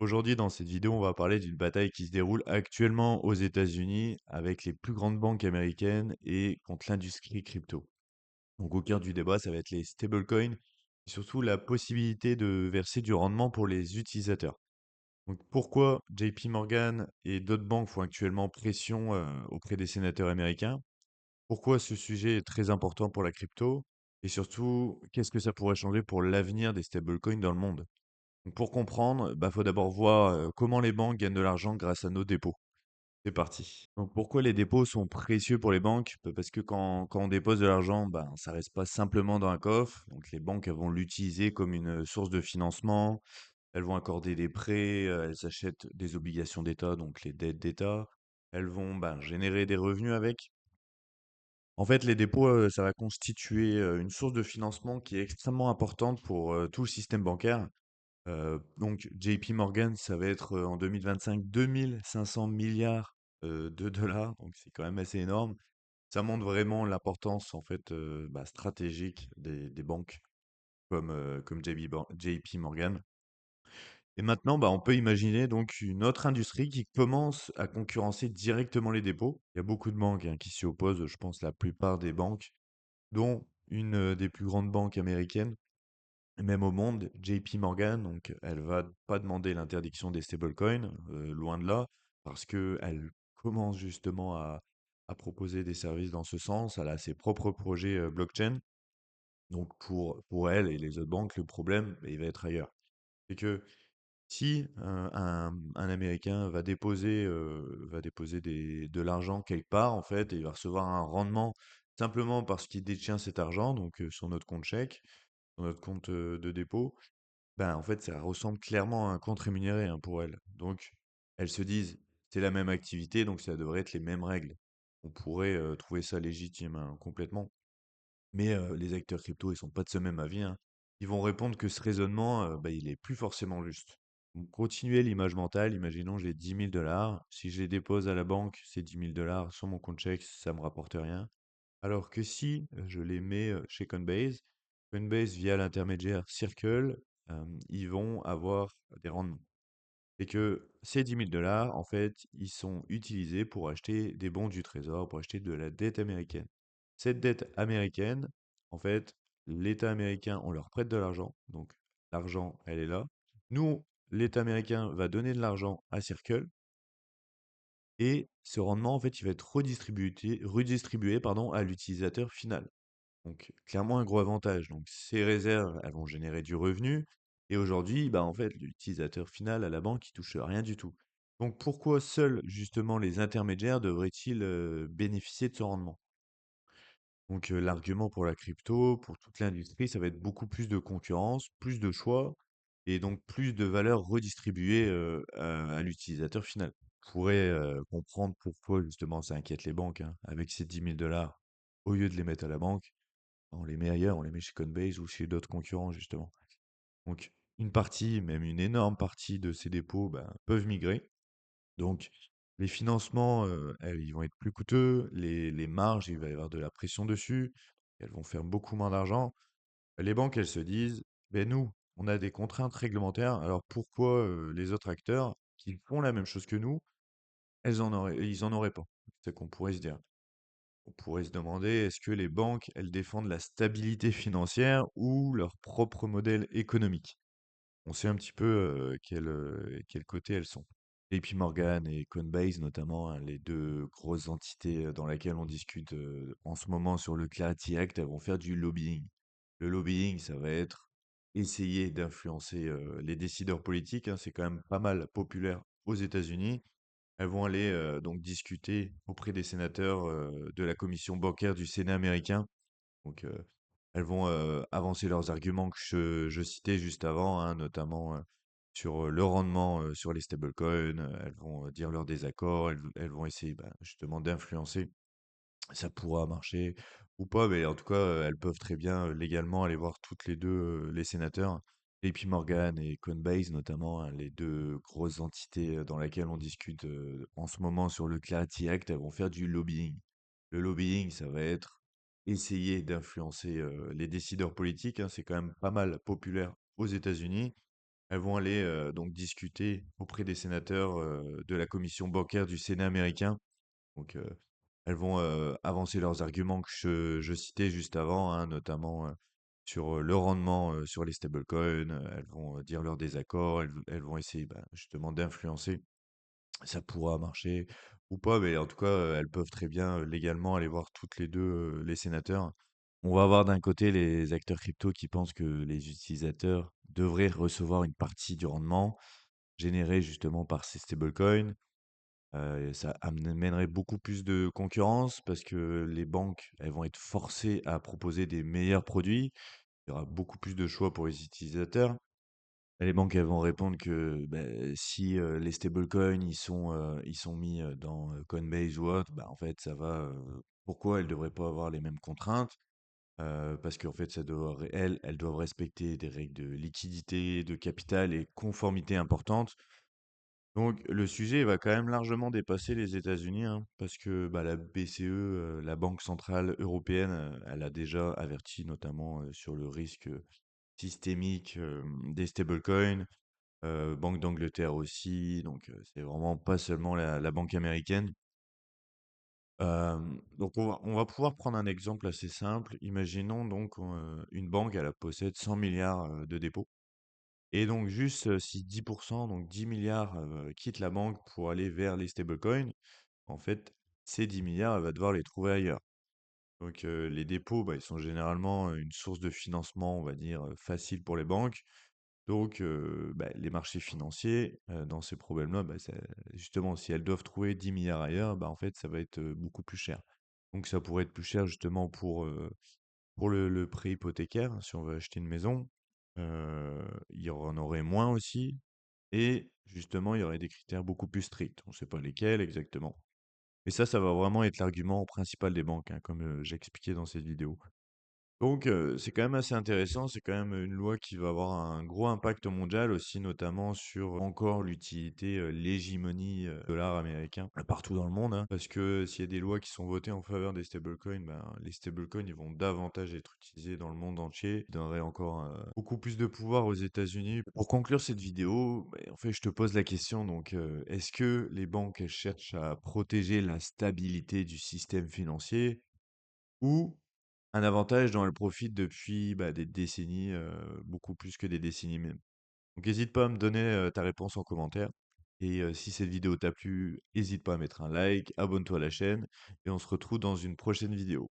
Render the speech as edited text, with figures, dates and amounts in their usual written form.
Aujourd'hui, dans cette vidéo, on va parler d'une bataille qui se déroule actuellement aux États-Unis avec les plus grandes banques américaines et contre l'industrie crypto. Donc, au cœur du débat, ça va être les stablecoins et surtout la possibilité de verser du rendement pour les utilisateurs. Donc, pourquoi JP Morgan et d'autres banques font actuellement pression auprès des sénateurs américains? Pourquoi ce sujet est très important pour la crypto? Et surtout, qu'est-ce que ça pourrait changer pour l'avenir des stablecoins dans le monde? Donc pour comprendre, bah, faut d'abord voir comment les banques gagnent de l'argent grâce à nos dépôts. C'est parti. Donc pourquoi les dépôts sont précieux pour les banques? Bah, parce que quand on dépose de l'argent, ben, ça reste pas simplement dans un coffre. Donc les banques elles vont l'utiliser comme une source de financement. Elles vont accorder des prêts, elles achètent des obligations d'État, donc les dettes d'État. Elles vont ben, générer des revenus avec. En fait, les dépôts, ça va constituer une source de financement qui est extrêmement importante pour tout le système bancaire. Donc JP Morgan, ça va être, en 2025, 2 500 milliards de dollars, donc c'est quand même assez énorme. Ça montre vraiment l'importance, en fait, bah, stratégique des banques comme JP Morgan. Et maintenant, bah, on peut imaginer donc une autre industrie qui commence à concurrencer directement les dépôts. Il y a beaucoup de banques, hein, qui s'y opposent, je pense la plupart des banques, dont une, des plus grandes banques américaines. Même au monde, JP Morgan, donc elle va pas demander l'interdiction des stablecoins, loin de là, parce que elle commence justement à proposer des services dans ce sens. Elle a ses propres projets blockchain. Donc pour elle et les autres banques, le problème, il va être ailleurs. C'est que si un Américain va déposer de l'argent quelque part, en fait, et il va recevoir un rendement simplement parce qu'il détient cet argent, donc sur notre compte chèque, sur notre compte de dépôt, ben, en fait, ça ressemble clairement à un compte rémunéré, hein, pour elles. Donc, elles se disent, c'est la même activité, donc ça devrait être les mêmes règles. On pourrait trouver ça légitime, hein, complètement. Mais les acteurs crypto, ils sont pas de ce même avis, hein. Ils vont répondre que ce raisonnement, bah, il est plus forcément juste. Donc, continuez l'image mentale. Imaginons, j'ai 10 000 dollars. Si je les dépose à la banque, ces 10 000 dollars sur mon compte chèque, ça me rapporte rien. Alors que si je les mets chez Coinbase, Coinbase via l'intermédiaire Circle, ils vont avoir des rendements. Et que ces 10 000 dollars, en fait, ils sont utilisés pour acheter des bons du trésor, pour acheter de la dette américaine. Cette dette américaine, en fait, l'État américain, on leur prête de l'argent, donc l'argent, elle est là. Nous, l'État américain va donner de l'argent à Circle, et ce rendement, en fait, il va être redistribué, pardon, à l'utilisateur final. Donc, clairement, un gros avantage. Donc, ces réserves, elles vont générer du revenu. Et aujourd'hui, bah, en fait, l'utilisateur final à la banque, il touche rien du tout. Donc, pourquoi seuls, justement, les intermédiaires devraient-ils bénéficier de ce rendement? Donc, l'argument pour la crypto, pour toute l'industrie, ça va être beaucoup plus de concurrence, plus de choix, et donc plus de valeur redistribuée à l'utilisateur final. On pourrait comprendre pourquoi, justement, ça inquiète les banques, hein, avec ces 10 000 dollars. Au lieu de les mettre à la banque, on les met ailleurs, on les met chez Coinbase ou chez d'autres concurrents, justement. Donc, une partie, même une énorme partie de ces dépôts, ben, peuvent migrer. Donc, les financements, ils vont être plus coûteux. Les marges, il va y avoir de la pression dessus. Elles vont faire beaucoup moins d'argent. Les banques, elles se disent, ben nous, on a des contraintes réglementaires. Alors pourquoi les autres acteurs qui font la même chose que nous, ils en auraient pas? C'est qu'on pourrait se dire. On pourrait se demander, est-ce que les banques, elles défendent la stabilité financière ou leur propre modèle économique? On sait un petit peu quel côté elles sont. JP Morgan et Coinbase, notamment, hein, les deux grosses entités dans lesquelles on discute en ce moment sur le Clarity Act, elles vont faire du lobbying. Le lobbying, ça va être essayer d'influencer les décideurs politiques, hein, c'est quand même pas mal populaire aux États-Unis. Elles vont aller donc discuter auprès des sénateurs de la commission bancaire du Sénat américain. Donc, elles vont avancer leurs arguments que je citais juste avant, hein, notamment sur le rendement sur les stablecoins. Elles vont dire leurs désaccords. Elles vont essayer bah, justement d'influencer. Ça pourra marcher ou pas, mais en tout cas, elles peuvent très bien légalement aller voir toutes les deux les sénateurs. JP Morgan et Coinbase, notamment, hein, les deux grosses entités dans lesquelles on discute en ce moment sur le Clarity Act, elles vont faire du lobbying. Le lobbying, ça va être essayer d'influencer les décideurs politiques, hein, c'est quand même pas mal populaire aux États-Unis. elles vont aller donc discuter auprès des sénateurs de la commission bancaire du Sénat américain. Donc, elles vont avancer leurs arguments que je citais juste avant, hein, notamment sur le rendement sur les stablecoins. Elles vont dire leur désaccord. Elles vont essayer bah, justement d'influencer. Ça pourra marcher ou pas, mais en tout cas, elles peuvent très bien légalement aller voir toutes les deux les sénateurs. On va avoir d'un côté les acteurs crypto qui pensent que les utilisateurs devraient recevoir une partie du rendement généré justement par ces stablecoins. Ça amènerait beaucoup plus de concurrence parce que les banques, elles vont être forcées à proposer des meilleurs produits. Il y aura beaucoup plus de choix pour les utilisateurs. Les banques, elles vont répondre que si les stablecoins, ils sont mis dans Coinbase ou autre, bah, en fait, ça va. Pourquoi elles ne devraient pas avoir les mêmes contraintes? Parce qu'en fait, elles doivent respecter des règles de liquidité, de capital et conformité importantes. Donc le sujet va quand même largement dépasser les États-Unis, hein, parce que bah, la BCE, la Banque centrale européenne, elle a déjà averti notamment sur le risque systémique des stablecoins, Banque d'Angleterre aussi, donc c'est vraiment pas seulement la banque américaine. Donc on va pouvoir prendre un exemple assez simple. Imaginons donc une banque, elle possède 100 milliards de dépôts. Et donc juste si 10%, donc 10 milliards, quittent la banque pour aller vers les stablecoins, en fait, ces 10 milliards, elle va devoir les trouver ailleurs. Donc les dépôts, bah, ils sont généralement une source de financement, on va dire, facile pour les banques. Donc bah, les marchés financiers, dans ces problèmes-là, bah, justement, si elles doivent trouver 10 milliards ailleurs, bah, en fait, ça va être beaucoup plus cher. Donc ça pourrait être plus cher justement pour le prêt hypothécaire, si on veut acheter une maison. Il y en aurait moins aussi. Et justement, il y aurait des critères beaucoup plus stricts. On ne sait pas lesquels exactement. Et ça va vraiment être l'argument principal des banques, hein, comme j'ai expliqué dans cette vidéo. Donc, c'est quand même assez intéressant. C'est quand même une loi qui va avoir un gros impact mondial aussi, notamment sur encore l'utilité, l'hégémonie dollar américain partout dans le monde, hein. Parce que s'il y a des lois qui sont votées en faveur des stablecoins, ben, les stablecoins ils vont davantage être utilisés dans le monde entier. Ils donneraient encore beaucoup plus de pouvoir aux États-Unis. Pour conclure cette vidéo, en fait, je te pose la question. Donc, est-ce que les banques elles cherchent à protéger la stabilité du système financier ou un avantage dont elle profite depuis, bah, des décennies, beaucoup plus que des décennies même. Donc n'hésite pas à me donner, ta réponse en commentaire et si cette vidéo t'a plu, hésite pas à mettre un like, abonne-toi à la chaîne et on se retrouve dans une prochaine vidéo.